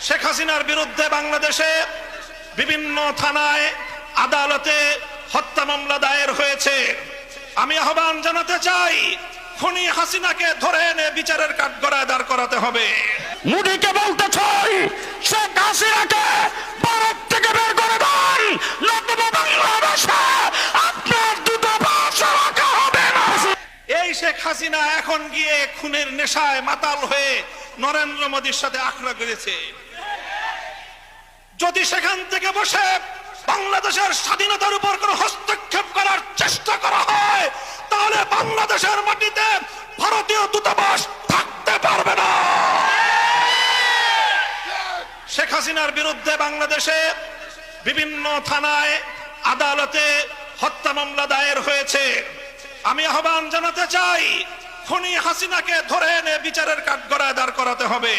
শেখ হাসিনার বিরুদ্ধে বাংলাদেশে বিভিন্ন থানায় আদালতে হত্যা মামলা দায়ের হয়েছে। আমি আহ্বান জানাতে চাই, খুনি হাসিনাকে ধরে এনে বিচারের কাঠগড়ায় দাঁড় করাতে হবে। মোদিকে বলতে চাই, শেখ হাসিনাকে ভারত থেকে বের করে দেন, নতুবা বাংলাদেশে আপনার দূতাবাস রাখা হবে না। এই শেখ হাসিনা এখন গিয়ে খুনের নেশায় মাতাল হয়ে নরেন্দ্র মোদীর সাথে আখড়া করেছে। যদি সেখান থেকে বসে বাংলাদেশের স্বাধীনতার উপর কোনো হস্তক্ষেপ করার চেষ্টা করা হয়, তাহলে বাংলাদেশের মাটিতে ভারতীয় দূতাবাস থাকতে পারবে না। শেখ হাসিনার বিরুদ্ধে বাংলাদেশে বিভিন্ন থানায় আদালতে হত্যা মামলা দায়ের হয়েছে। আমি আহ্বান জানাতে চাই, খুনি হাসিনাকে ধরে এনে বিচারের কাঠগড়ায় দাঁড় করাতে হবে।